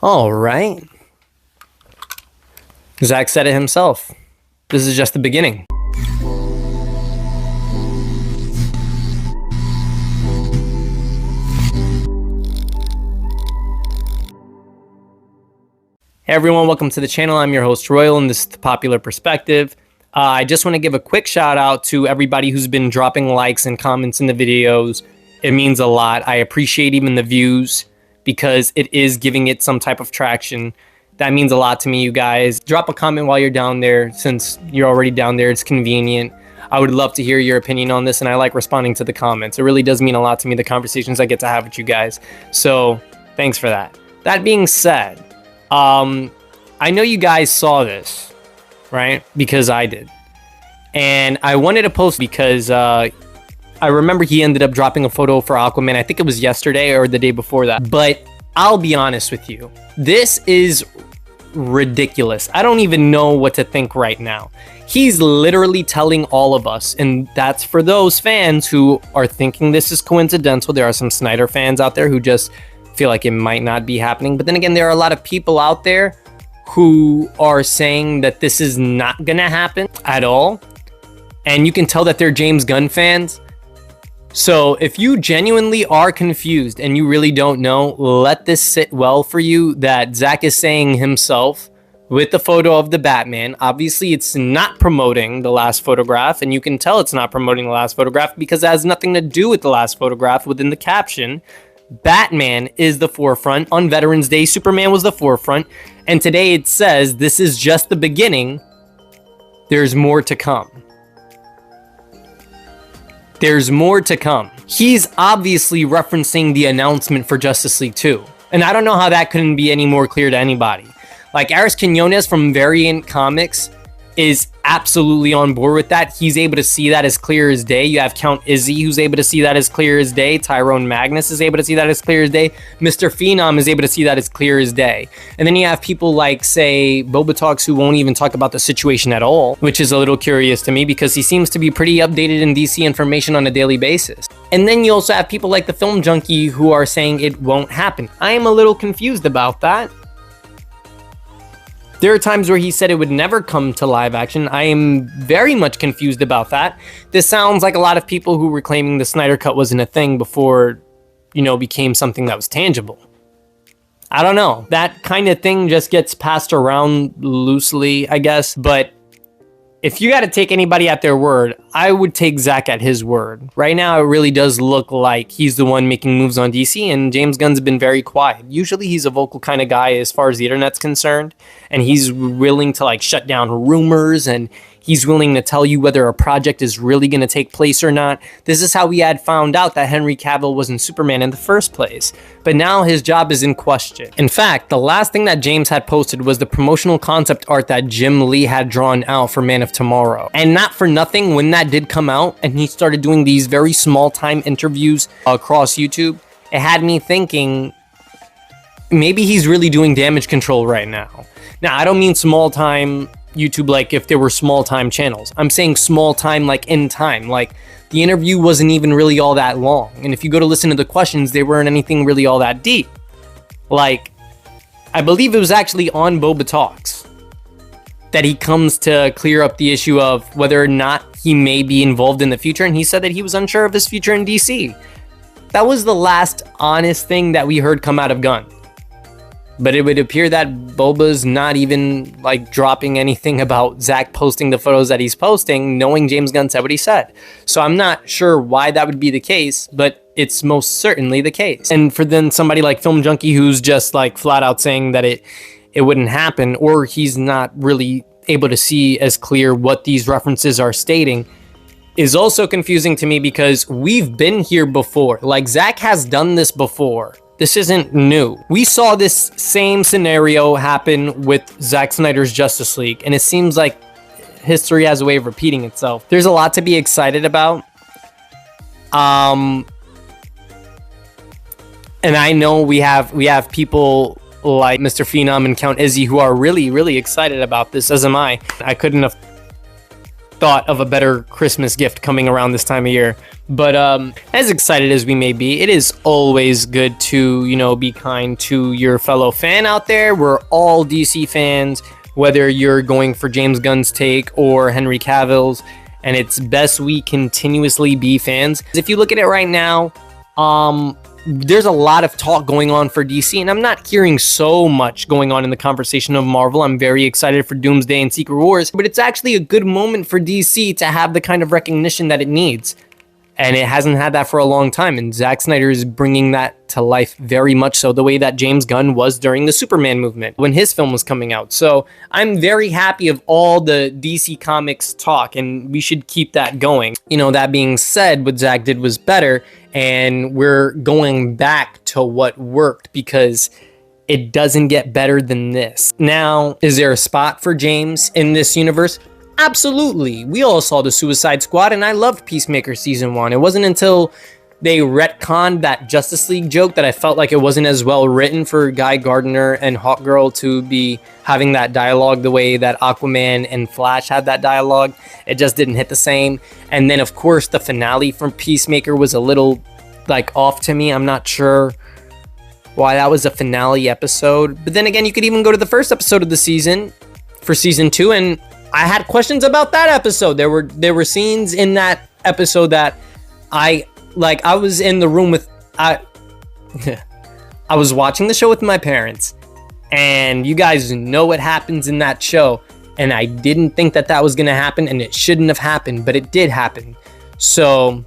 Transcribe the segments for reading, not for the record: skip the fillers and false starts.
All right. Zack said it himself. This is just the beginning. Hey everyone, welcome to the channel. I'm your host Royal, and this is The Popular Perspective. I just want to give a quick shout out to everybody who's been dropping likes and comments in the videos. It means a lot. I appreciate even the views because it is giving it some type of traction. That means a lot to me, you guys. Drop a comment while you're down there. Since you're already down there, it's convenient. I would love to hear your opinion on this, and I like responding to the comments. It really does mean a lot to me, the conversations I get to have with you guys. So thanks for that. That being said, I know you guys saw this, right? Because I did. And I wanted to post because I remember he ended up dropping a photo for Aquaman. I think it was yesterday or the day before that. But I'll be honest with you. This is ridiculous. I don't even know what to think right now. He's literally telling all of us, and that's for those fans who are thinking this is coincidental. There are some Snyder fans out there who just feel like it might not be happening. But then again, there are a lot of people out there who are saying that this is not gonna happen at all. And you can tell that they're James Gunn fans. So if you genuinely are confused and you really don't know, let this sit well for you that Zack is saying himself with the photo of the Batman. Obviously, it's not promoting the last photograph, and you can tell it's not promoting the last photograph because it has nothing to do with the last photograph. Within the caption, Batman is the forefront. On Veterans Day, Superman was the forefront. And today it says, this is just the beginning. There's more to come. There's more to come. He's obviously referencing the announcement for Justice League 2. And I don't know how that couldn't be any more clear to anybody. Like, Aris Quinones from Variant Comics is absolutely on board with that. He's able to see that as clear as day. You have countizzee who's able to see that as clear as day. Tyrone Magnus is able to see that as clear as day. Mr. Phenom is able to see that as clear as day. And then you have people like, say, Boba Talks, who won't even talk about the situation at all, which is a little curious to me because he seems to be pretty updated in DC information on a daily basis. And then you also have people like the Film Junkie who are saying it won't happen. I am a little confused about that. There are times where he said it would never come to live action. I am very much confused about that. This sounds like a lot of people who were claiming the Snyder Cut wasn't a thing before, you know, became something that was tangible. I don't know. That kind of thing just gets passed around loosely, I guess. But if you got to take anybody at their word, I would take Zack at his word. Right now, it really does look like he's the one making moves on DC, and James Gunn's been very quiet. Usually, he's a vocal kind of guy as far as the internet's concerned, and he's willing to like shut down rumors, and he's willing to tell you whether a project is really going to take place or not. This is how we had found out that Henry Cavill wasn't Superman in the first place. But now his job is in question. In fact, the last thing that James had posted was the promotional concept art that Jim Lee had drawn out for Man of Tomorrow. And not for nothing, when that did come out and he started doing these very small time interviews across YouTube, it had me thinking maybe he's really doing damage control right now. Now, I don't mean small time YouTube like if there were small time channels. I'm saying small time like in time. Like the interview wasn't even really all that long. And if you go to listen to the questions, they weren't anything really all that deep. Like, I believe it was actually on Boba Talks that he comes to clear up the issue of whether or not he may be involved in the future. And he said that he was unsure of his future in DC. That was the last honest thing that we heard come out of Gunn. But it would appear that Boba's not even like dropping anything about Zack posting the photos that he's posting, knowing James Gunn said what he said. So I'm not sure why that would be the case, but it's most certainly the case. And for then somebody like Film Junkie who's just like flat out saying that it wouldn't happen, or he's not really able to see as clear what these references are stating, is also confusing to me because we've been here before. Like, Zack has done this before. This isn't new. We saw this same scenario happen with Zack Snyder's Justice League, and it seems like history has a way of repeating itself. There's a lot to be excited about. And I know we have people like Mr. Phenom and countizzee who are really, really excited about this, as am I. I couldn't have thought of a better Christmas gift coming around this time of year. But as excited as we may be, it is always good to, you know, be kind to your fellow fan out there. We're all DC fans, whether you're going for James Gunn's take or Henry Cavill's, and it's best we continuously be fans. If you look at it right now, there's a lot of talk going on for DC, and I'm not hearing so much going on in the conversation of Marvel. I'm very excited for Doomsday and Secret Wars, but it's actually a good moment for DC to have the kind of recognition that it needs. And it hasn't had that for a long time, and Zack Snyder is bringing that to life very much so, the way that James Gunn was during the Superman movement when his film was coming out. So I'm very happy of all the DC Comics talk, and we should keep that going. You know, that being said, what Zack did was better, and we're going back to what worked because it doesn't get better than this. Now, is there a spot for James in this universe? Absolutely. We all saw the Suicide Squad, and I loved Peacemaker Season 1. It wasn't until they retconned that Justice League joke that I felt like it wasn't as well written for Guy Gardner and Hawkgirl to be having that dialogue the way that Aquaman and Flash had that dialogue. It just didn't hit the same. And then, of course, the finale from Peacemaker was a little, like, off to me. I'm not sure why that was a finale episode. But then again, you could even go to the first episode of the season for Season 2, and I had questions about that episode. There were scenes in that episode that I was in the room with, I was watching the show with my parents, and you guys know what happens in that show, and I didn't think that that was going to happen, and it shouldn't have happened, but it did happen. So,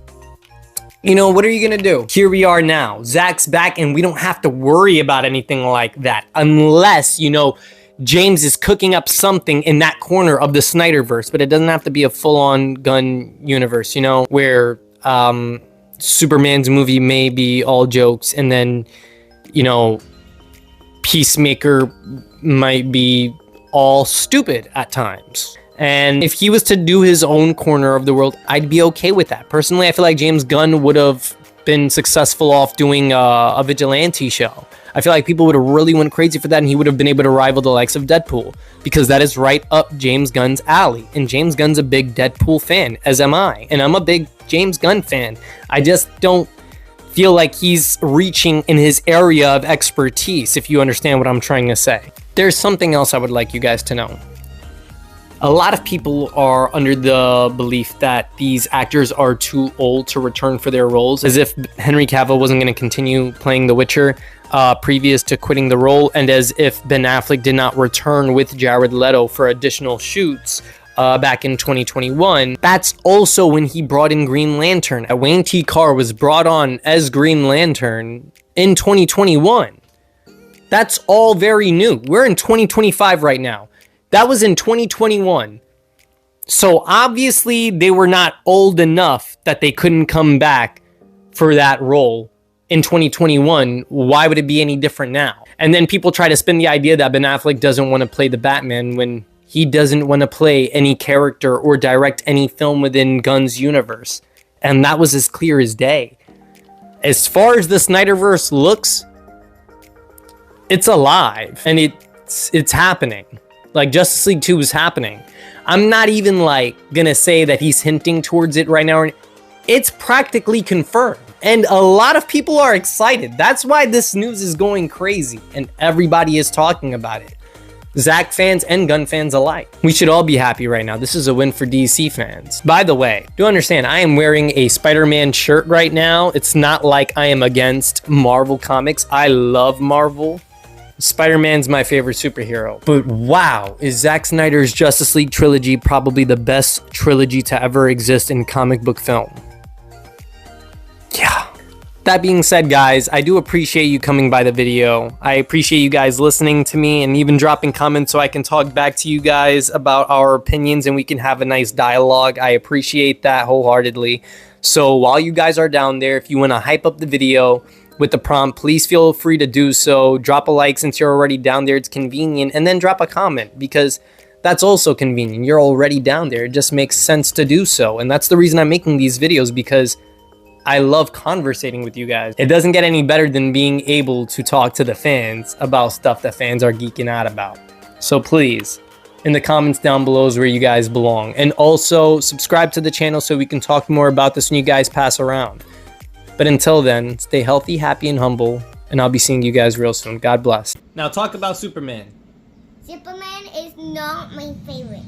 you know, what are you going to do? Here we are now. Zack's back, and we don't have to worry about anything like that unless, you know, James is cooking up something in that corner of the SnyderVerse, but it doesn't have to be a full-on Gunn universe, you know, where Superman's movie may be all jokes, and then, you know, Peacemaker might be all stupid at times. And if he was to do his own corner of the world, I'd be okay with that. Personally, I feel like James Gunn would have been successful off doing a vigilante show. I feel like people would have really went crazy for that, and he would have been able to rival the likes of Deadpool, because that is right up James Gunn's alley. And James Gunn's a big Deadpool fan, as am I. And I'm a big James Gunn fan. I just don't feel like he's reaching in his area of expertise, if you understand what I'm trying to say. There's something else I would like you guys to know. A lot of people are under the belief that these actors are too old to return for their roles, as if Henry Cavill wasn't going to continue playing The Witcher previous to quitting the role, and as if Ben Affleck did not return with Jared Leto for additional shoots back in 2021. That's also when he brought in Green Lantern. Wayne T. Carr was brought on as Green Lantern in 2021. That's all very new. We're in 2025 right now. That was in 2021. So obviously they were not old enough that they couldn't come back for that role in 2021. Why would it be any different now? And then people try to spin the idea that Ben Affleck doesn't want to play the Batman when he doesn't want to play any character or direct any film within Gunn's universe. And that was as clear as day. As far as the SnyderVerse looks, it's alive and it's happening. Like, Justice League 2 is happening. I'm not even, like, gonna say that he's hinting towards it right now. It's practically confirmed. And a lot of people are excited. That's why this news is going crazy. And everybody is talking about it. Zack fans and Gunn fans alike. We should all be happy right now. This is a win for DC fans. By the way, do understand, I am wearing a Spider-Man shirt right now. It's not like I am against Marvel Comics. I love Marvel. Spider-Man's my favorite superhero. But wow, is Zack Snyder's Justice League trilogy probably the best trilogy to ever exist in comic book film? Yeah. That being said, guys, I do appreciate you coming by the video. I appreciate you guys listening to me and even dropping comments so I can talk back to you guys about our opinions and we can have a nice dialogue. I appreciate that wholeheartedly. So while you guys are down there, if you want to hype up the video with the prompt, please feel free to do so. Drop a like since you're already down there. It's convenient. And then drop a comment because that's also convenient. You're already down there. It just makes sense to do so. And that's the reason I'm making these videos, because I love conversating with you guys. It doesn't get any better than being able to talk to the fans about stuff that fans are geeking out about. So please, in the comments down below is where you guys belong. And also subscribe to the channel so we can talk more about this when you guys pass around. But until then, stay healthy, happy, and humble, and I'll be seeing you guys real soon. God bless. Now talk about Superman. Superman is not my favorite.